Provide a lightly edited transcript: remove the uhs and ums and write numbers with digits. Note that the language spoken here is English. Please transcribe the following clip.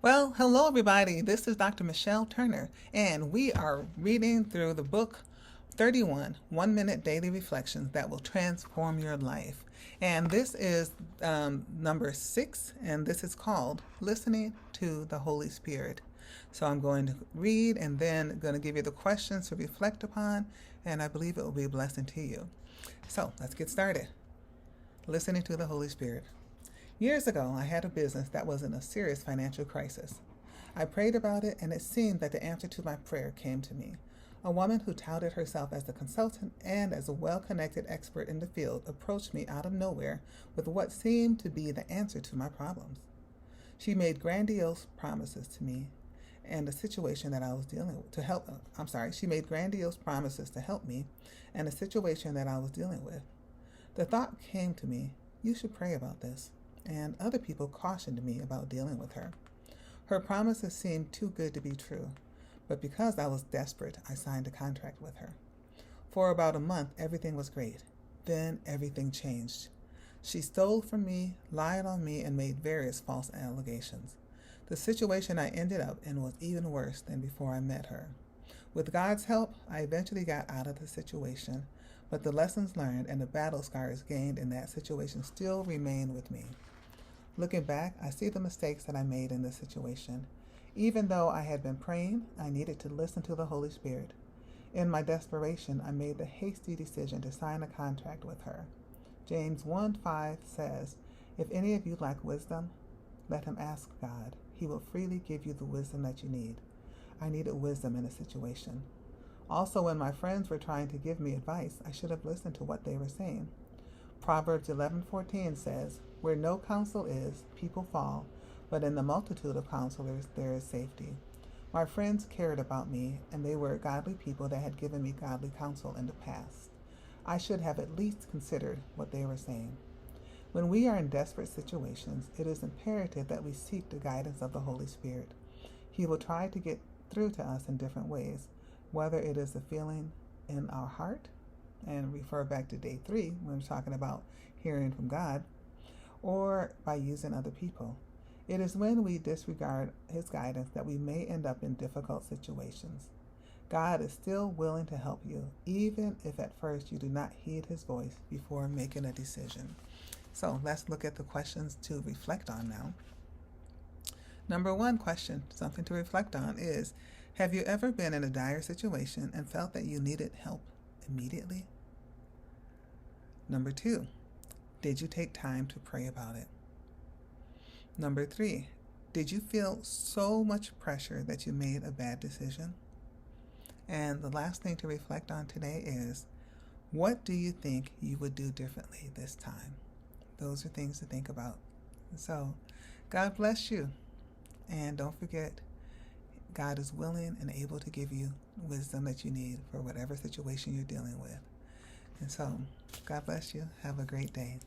Well, hello everybody. This is Dr. Michelle Turner, and we are reading through the book 31 1 Minute Daily Reflections that will transform your life. And this is number 6, and this is called Listening to the Holy Spirit. So I'm going to read and then going to give you the questions to reflect upon, and I believe it will be a blessing to you. So let's get started. Listening to the Holy Spirit. Years ago, I had a business that was in a serious financial crisis. I prayed about it, and it seemed that the answer to my prayer came to me. A woman who touted herself as a consultant and as a well-connected expert in the field approached me out of nowhere with what seemed to be the answer to my problems. She made grandiose promises to me and the situation that I was dealing with She made grandiose promises to help me and the situation that I was dealing with. The thought came to me, you should pray about this. And other people cautioned me about dealing with her. Her promises seemed too good to be true, but because I was desperate, I signed a contract with her. For about a month, everything was great. Then everything changed. She stole from me, lied on me, and made various false allegations. The situation I ended up in was even worse than before I met her. With God's help, I eventually got out of the situation, but the lessons learned and the battle scars gained in that situation still remain with me. Looking back, I see the mistakes that I made in this situation. Even though I had been praying, I needed to listen to the Holy Spirit. In my desperation, I made the hasty decision to sign a contract with her. James 1:5 says, "If any of you lack wisdom, let him ask God. He will freely give you the wisdom that you need." I needed wisdom in a situation. Also, when my friends were trying to give me advice, I should have listened to what they were saying. Proverbs 11:14 says, "Where no counsel is, people fall, but in the multitude of counselors there is safety." My friends cared about me, and they were godly people that had given me godly counsel in the past. I should have at least considered what they were saying. When we are in desperate situations, it is imperative that we seek the guidance of the Holy Spirit. He will try to get through to us in different ways, whether it is a feeling in our heart, and refer back to day 3 when we're talking about hearing from God, or by using other people. It is when we disregard his guidance that we may end up in difficult situations. God is still willing to help you, even if at first you do not heed his voice before making a decision. So let's look at the questions to reflect on now. Number 1 question, something to reflect on, is, have you ever been in a dire situation and felt that you needed help immediately? Number 2, did you take time to pray about it? Number 3, did you feel so much pressure that you made a bad decision? And the last thing to reflect on today is, what do you think you would do differently this time? Those are things to think about. So, God bless you. And don't forget, God is willing and able to give you wisdom that you need for whatever situation you're dealing with. And so, God bless you. Have a great day.